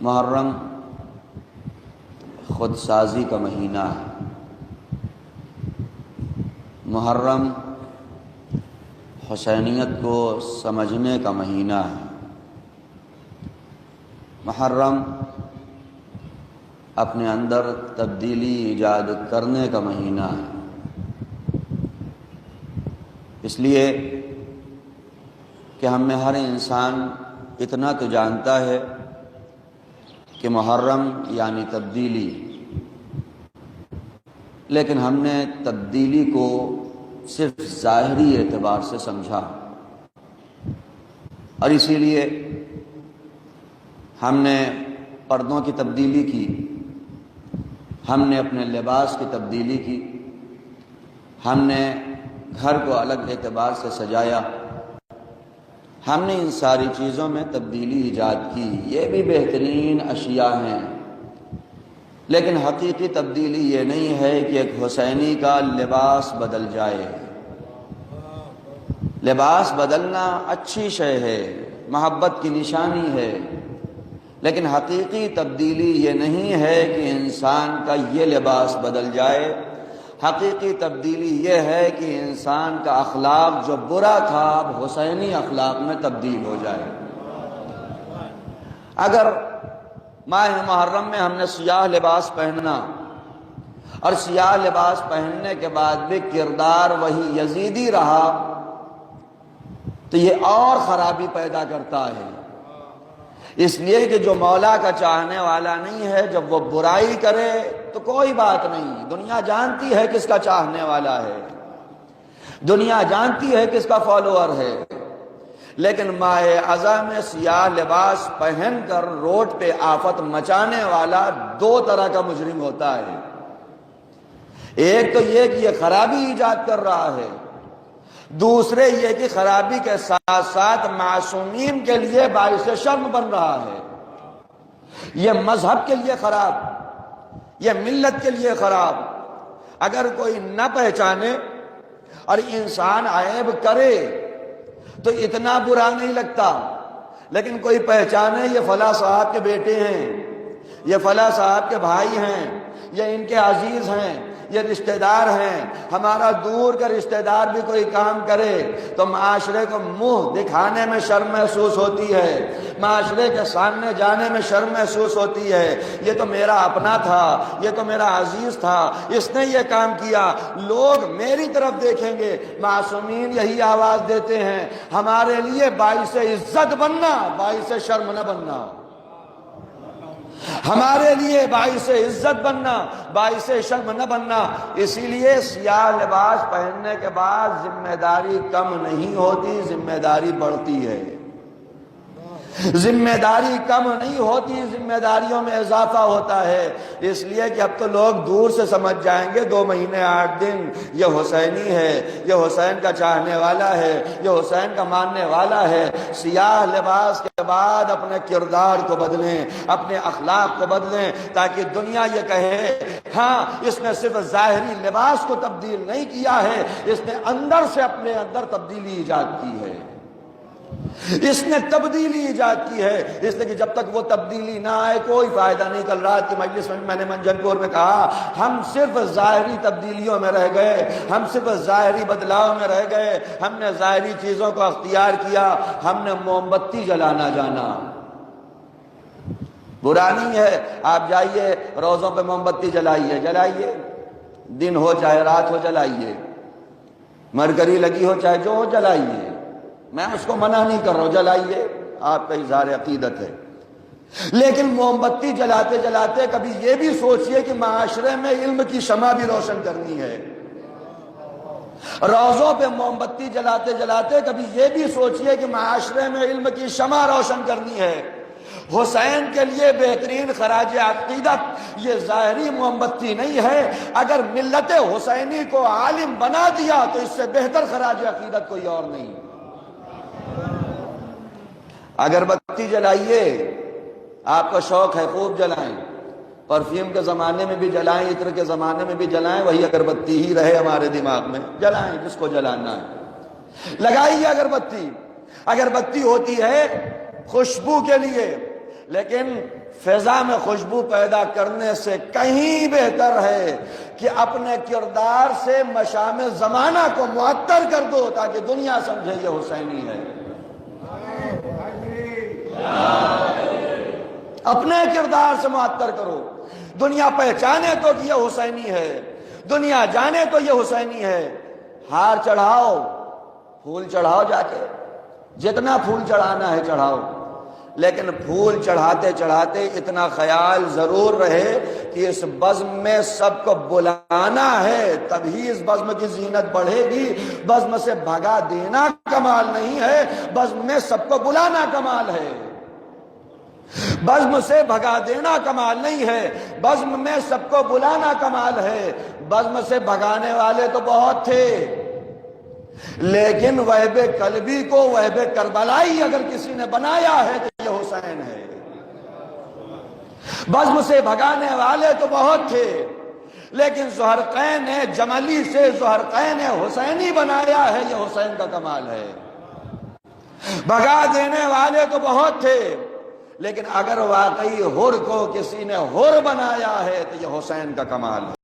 محرم خود سازی کا مہینہ ہے۔ محرم حسینیت کو سمجھنے کا مہینہ ہے۔ محرم اپنے اندر تبدیلی ایجاد کرنے کا مہینہ ہے۔ اس لیے کہ ہم میں ہر انسان اتنا تو جانتا ہے کہ محرم یعنی تبدیلی، لیکن ہم نے تبدیلی کو صرف ظاہری اعتبار سے سمجھا، اور اسی لیے ہم نے پردوں کی تبدیلی کی، ہم نے اپنے لباس کی تبدیلی کی، ہم نے گھر کو الگ اعتبار سے سجایا، ہم نے ان ساری چیزوں میں تبدیلی ایجاد کی۔ یہ بھی بہترین اشیاء ہیں، لیکن حقیقی تبدیلی یہ نہیں ہے کہ ایک حسینی کا لباس بدل جائے۔ لباس بدلنا اچھی شے ہے، محبت کی نشانی ہے، لیکن حقیقی تبدیلی یہ نہیں ہے کہ انسان کا یہ لباس بدل جائے۔ حقیقی تبدیلی یہ ہے کہ انسان کا اخلاق جو برا تھا اب حسینی اخلاق میں تبدیل ہو جائے۔ اگر ماہ محرم میں ہم نے سیاہ لباس پہننا اور سیاہ لباس پہننے کے بعد بھی کردار وہی یزیدی رہا تو یہ اور خرابی پیدا کرتا ہے، اس لیے کہ جو مولا کا چاہنے والا نہیں ہے جب وہ برائی کرے تو کوئی بات نہیں، دنیا جانتی ہے کس کا چاہنے والا ہے، دنیا جانتی ہے کس کا فالوور ہے، لیکن ماہ اعظم میں سیاہ لباس پہن کر روڈ پہ آفت مچانے والا دو طرح کا مجرم ہوتا ہے۔ ایک تو یہ کہ یہ خرابی ایجاد کر رہا ہے، دوسرے یہ کہ خرابی کے ساتھ ساتھ معصومین کے لیے باعث شرم بن رہا ہے۔ یہ مذہب کے لیے خراب، یہ ملت کے لیے خراب۔ اگر کوئی نہ پہچانے اور انسان عیب کرے تو اتنا برا نہیں لگتا، لیکن کوئی پہچانے یہ فلاں صاحب کے بیٹے ہیں، یہ فلاں صاحب کے بھائی ہیں، یہ ان کے عزیز ہیں، یہ رشتہ دار ہیں، ہمارا دور کا رشتہ دار بھی کوئی کام کرے تو معاشرے کو منہ دکھانے میں شرم محسوس ہوتی ہے، معاشرے کے سامنے جانے میں شرم محسوس ہوتی ہے۔ یہ تو میرا اپنا تھا، یہ تو میرا عزیز تھا، اس نے یہ کام کیا، لوگ میری طرف دیکھیں گے۔ معصومین یہی آواز دیتے ہیں، ہمارے لیے باعث عزت بننا، باعث شرم نہ بننا، ہمارے لیے باعث عزت بننا، باعث شرم نہ بننا۔ اسی لیے سیاہ لباس پہننے کے بعد ذمہ داری کم نہیں ہوتی، ذمہ داری بڑھتی ہے۔ ذمہ داری کم نہیں ہوتی، ذمہ داریوں میں اضافہ ہوتا ہے۔ اس لیے کہ اب تو لوگ دور سے سمجھ جائیں گے 2 مہینے 8 دن یہ حسینی ہے، یہ حسین کا چاہنے والا ہے، یہ حسین کا ماننے والا ہے۔ سیاہ لباس کے بعد اپنے کردار کو بدلیں، اپنے اخلاق کو بدلیں، تاکہ دنیا یہ کہے ہاں اس نے صرف ظاہری لباس کو تبدیل نہیں کیا ہے، اس نے اندر سے اپنے اندر تبدیلی ایجاد کی ہے، اس نے تبدیلی ایجاد کی ہے۔ اس لیے کہ جب تک وہ تبدیلی نہ آئے کوئی فائدہ نہیں۔ کل رات کی مجلس میں نے منجن پور میں کہا ہم صرف ظاہری تبدیلیوں میں رہ گئے، ہم صرف ظاہری بدلاؤ میں رہ گئے، ہم نے ظاہری چیزوں کو اختیار کیا، ہم نے موم بتی جلانا جانا۔ برا نہیں ہے، آپ جائیے روزوں پہ موم بتی جلائیے، جلائیے، دن ہو چاہے رات ہو جلائیے، مرکری لگی ہو چاہے جو ہو جلائیے، میں اس کو منع نہیں کر رہا ہوں، جلائیے، آپ کا اظہار عقیدت ہے۔ لیکن موم بتی جلاتے جلاتے کبھی یہ بھی سوچئے کہ معاشرے میں علم کی شمع بھی روشن کرنی ہے۔ روزوں پہ موم بتی جلاتے جلاتے کبھی یہ بھی سوچئے کہ معاشرے میں علم کی شمع روشن کرنی ہے۔ حسین کے لیے بہترین خراج عقیدت یہ ظاہری موم بتی نہیں ہے، اگر ملت حسینی کو عالم بنا دیا تو اس سے بہتر خراج عقیدت کوئی اور نہیں۔ اگربتی جلائیے، آپ کا شوق ہے خوب جلائیں، پرفیوم کے زمانے میں بھی جلائیں، عطر کے زمانے میں بھی جلائیں، وہی اگربتی ہی رہے ہمارے دماغ میں، جلائیں جس کو جلانا ہے، لگائیے اگربتی۔ اگربتی ہوتی ہے خوشبو کے لیے، لیکن فضا میں خوشبو پیدا کرنے سے کہیں بہتر ہے کہ اپنے کردار سے مشام زمانہ کو معطر کر دو تاکہ دنیا سمجھے یہ حسینی ہے۔ اپنے کردار سے معطر کرو، دنیا پہچانے تو کہ یہ حسینی ہے، دنیا جانے تو یہ حسینی ہے۔ ہار چڑھاؤ، پھول چڑھاؤ، جا کے جتنا پھول چڑھانا ہے چڑھاؤ، لیکن پھول چڑھاتے چڑھاتے اتنا خیال ضرور رہے کہ اس بزم میں سب کو بلانا ہے، تبھی اس بزم کی زینت بڑھے گی۔ بزم سے بھگا دینا کمال نہیں ہے، بزم میں سب کو بلانا کمال ہے۔ بزم سے بھگا دینا کمال نہیں ہے، بزم میں سب کو بلانا کمال ہے۔ بزم سے بھگانے والے تو بہت تھے، لیکن وہب قلبی کو وہب کربلائی اگر کسی نے بنایا ہے تو یہ حسین ہے۔ بزم سے بھگانے والے تو بہت تھے، لیکن زہرقین جملی سے زہرقین حسینی بنایا ہے، یہ حسین کا کمال ہے۔ بھگا دینے والے تو بہت تھے، لیکن اگر واقعی حر کو کسی نے حر بنایا ہے تو یہ حسین کا کمال ہے۔